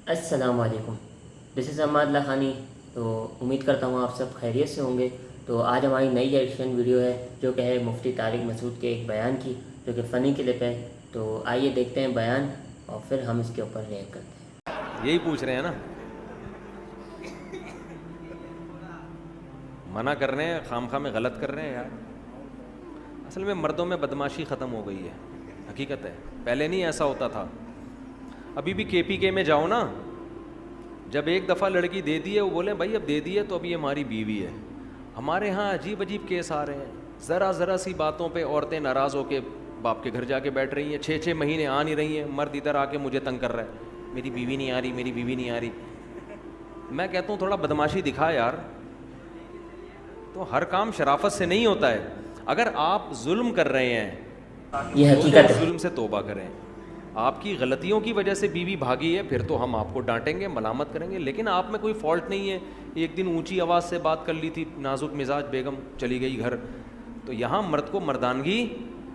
السلام علیکم، دس از احمد لخانی. تو امید کرتا ہوں آپ سب خیریت سے ہوں گے. تو آج ہماری نئی ایڈیشن ویڈیو ہے جو کہ ہے مفتی طارق مسعود کے ایک بیان کی، جو کہ فنی کلپ ہے. تو آئیے دیکھتے ہیں بیان اور پھر ہم اس کے اوپر ریئیکٹ کرتے ہیں. یہی پوچھ رہے ہیں نا، منع کر رہے ہیں، خام خواہ میں غلط کر رہے ہیں یار. اصل میں مردوں میں بدماشی ختم ہو گئی ہے، حقیقت ہے. پہلے نہیں ایسا ہوتا تھا. ابھی بھی کے پی کے میں جاؤ نا، جب ایک دفعہ لڑکی دے دی ہے وہ بولیں بھائی اب دے دی ہے تو اب یہ ہماری بیوی ہے. ہمارے ہاں عجیب عجیب کیس آ رہے ہیں. ذرا سی باتوں پہ عورتیں ناراض ہو کے باپ کے گھر جا کے بیٹھ رہی ہیں. 6 مہینے آ نہیں رہی ہیں، مرد ادھر آ کے مجھے تنگ کر رہا ہے، میری بیوی نہیں آ رہی، میری بیوی نہیں آ رہی. میں کہتا ہوں تھوڑا بدماشی دکھا یار. تو ہر کام شرافت سے نہیں ہوتا ہے. اگر آپ ظلم کر رہے ہیں یہ تو حقیقت اس ہے. ظلم سے توبہ کریں. آپ کی غلطیوں کی وجہ سے بیوی بھاگی ہے، پھر تو ہم آپ کو ڈانٹیں گے، ملامت کریں گے، لیکن آپ میں کوئی فالٹ نہیں ہے. ایک دن اونچی آواز سے بات کر لی تھی، نازک مزاج بیگم چلی گئی گھر. تو یہاں مرد کو مردانگی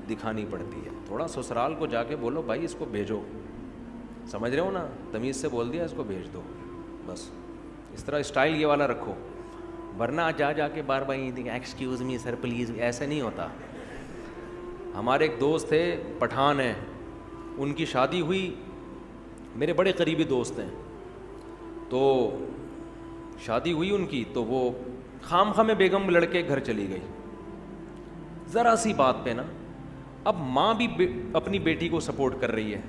دکھانی پڑتی ہے. تھوڑا سسرال کو جا کے بولو بھائی اس کو بھیجو، سمجھ رہے ہو نا، تمیز سے بول دیا اس کو بھیج دو، بس اس طرح اسٹائل یہ والا رکھو. ورنہ جا کے بار بار ایکسکیوز می سر پلیز، ایسے نہیں ہوتا. ہمارے ایک دوست تھے پٹھان ہیں، ان کی شادی ہوئی، میرے بڑے قریبی دوست ہیں. تو شادی ہوئی ان کی، تو وہ خام خواہ میں بیگم لڑکے گھر چلی گئی ذرا سی بات پہ نا. اب ماں بھی اپنی بیٹی کو سپورٹ کر رہی ہے.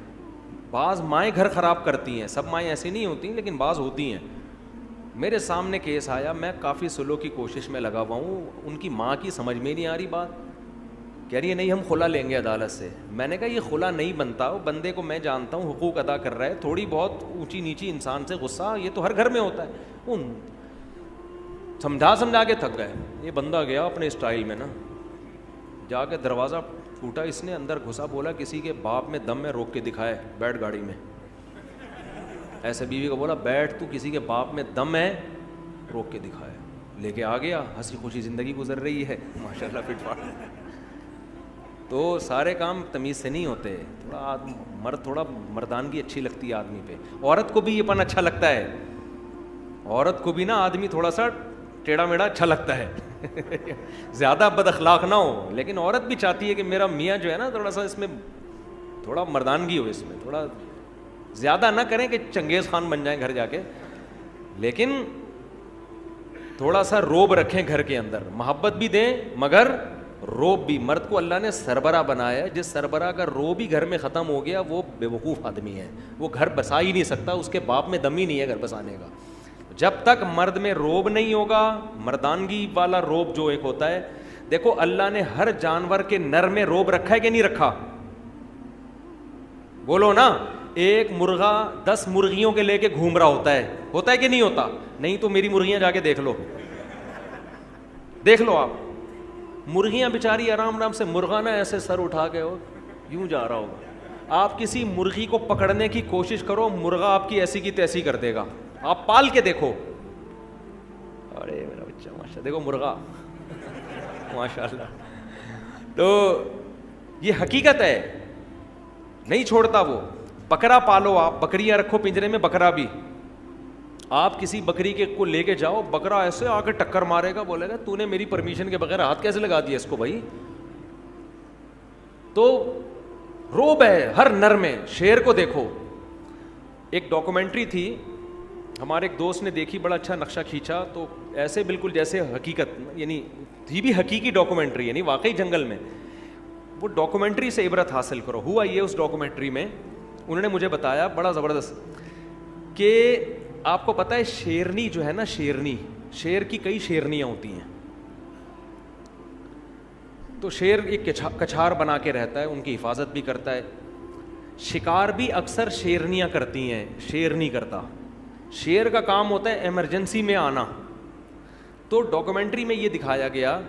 بعض مائیں گھر خراب کرتی ہیں، سب مائیں ایسی نہیں ہوتی لیکن بعض ہوتی ہیں. میرے سامنے کیس آیا، میں کافی سلو کی کوشش میں لگا ہوا ہوں. ان کی ماں کی سمجھ میں نہیں آ رہی بات، کہہ رہی ہے نہیں ہم خلا لیں گے عدالت سے. میں نے کہا یہ خلا نہیں بنتا، وہ بندے کو میں جانتا ہوں حقوق ادا کر رہا ہے، تھوڑی بہت اونچی نیچی انسان سے غصہ یہ تو ہر گھر میں ہوتا ہے. سمجھا کے تھک گئے. یہ بندہ گیا اپنے اسٹائل میں نا، جا کے دروازہ ٹوٹا اس نے، اندر گھسا، بولا کسی کے باپ میں دم میں روک کے دکھائے، بیٹھ گاڑی میں. ایسے بیوی کو بولا بیٹھ تو کسی کے باپ میں دم ہے، روک کے دکھائے. لے کے آ گیا، ہنسی خوشی زندگی گزر رہی ہے ماشاء اللہ فٹ فاٹ. تو سارے کام تمیز سے نہیں ہوتے. تھوڑا مرد، تھوڑا مردانگی اچھی لگتی ہے آدمی پہ. عورت کو بھی یہ پن اچھا لگتا ہے، عورت کو بھی نا آدمی تھوڑا سا ٹیڑھا میڑھا اچھا لگتا ہے زیادہ بد اخلاق نہ ہو. لیکن عورت بھی چاہتی ہے کہ میرا میاں جو ہے نا تھوڑا سا اس میں تھوڑا مردانگی ہو، اس میں تھوڑا زیادہ نہ کریں کہ چنگیز خان بن جائیں گھر جا کے، لیکن تھوڑا سا روب رکھیں گھر کے اندر. محبت بھی دیں مگر روب بھی. مرد کو اللہ نے سربراہ بنایا ہے، جس سربراہ کا روب ہی گھر میں ختم ہو گیا وہ بے وقوف آدمی ہے، وہ گھر بسا ہی نہیں سکتا، اس کے باپ میں دم ہی نہیں ہے گھر بسانے کا. جب تک مرد میں روب نہیں ہوگا، مردانگی والا روب جو ایک ہوتا ہے، دیکھو اللہ نے ہر جانور کے نر میں روب رکھا ہے کہ نہیں رکھا؟ بولو نا. ایک مرغا 10 مرغیوں کے لے کے گھوم رہا ہوتا ہے کہ نہیں ہوتا؟ نہیں تو میری مرغیاں جا کے دیکھ لو آپ. مرغیاں بیچاری آرام سے، مرغا نا ایسے سر اٹھا کے یوں جا رہا ہوگا. آپ کسی مرغی کو پکڑنے کی کوشش کرو، مرغا آپ کی ایسی کی تیسی کر دے گا. آپ پال کے دیکھو، ارے میرا بچہ ماشاء، دیکھو مرغا ماشاء اللہ. تو یہ حقیقت ہے، نہیں چھوڑتا وہ. بکرا پالو، آپ بکریاں رکھو پنجرے میں، بکرا بھی. آپ کسی بکری کے کو لے کے جاؤ، بکرا ایسے آ کے ٹکر مارے گا، بولے گا تو نے میری پرمیشن کے بغیر ہاتھ کیسے لگا دیا اس کو بھائی. تو روب ہے ہر نر میں. شیر کو دیکھو، ایک ڈاکومنٹری تھی ہمارے ایک دوست نے دیکھی، بڑا اچھا نقشہ کھینچا، تو ایسے بالکل جیسے حقیقت، یعنی تھی بھی حقیقی ڈاکومنٹری، یعنی واقعی جنگل میں. وہ ڈاکومنٹری سے عبرت حاصل کرو. ہوا یہ اس ڈاکومنٹری میں انہوں نے مجھے بتایا بڑا زبردست کہ آپ کو پتہ ہے شیرنی جو ہے نا، شیرنی، شیر کی کئی شیرنیاں ہوتی ہیں. تو شیر ایک کچھار بنا کے رہتا ہے، ان کی حفاظت بھی کرتا ہے. شکار بھی اکثر شیرنیاں کرتی ہیں، شیر نہیں کرتا. شیر کا کام ہوتا ہے ایمرجنسی میں آنا. تو ڈاکومنٹری میں یہ دکھایا گیا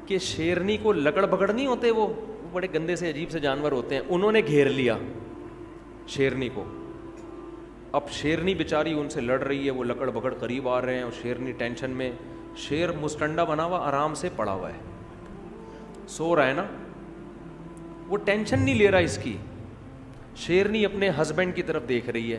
کہ شیرنی کو لکڑ بکڑ نہیں ہوتے، وہ بڑے گندے سے عجیب سے جانور ہوتے ہیں، انہوں نے گھیر لیا شیرنی کو. اب شیرنی بیچاری ان سے لڑ رہی ہے، وہ لکڑ بکڑ قریب آ رہے ہیں اور شیرنی ٹینشن میں. شیر مستنڈا بنا ہوا آرام سے پڑا ہوا ہے، سو رہا ہے نا، وہ ٹینشن نہیں لے رہا اس کی. شیرنی اپنے ہسبینڈ کی طرف دیکھ رہی ہے.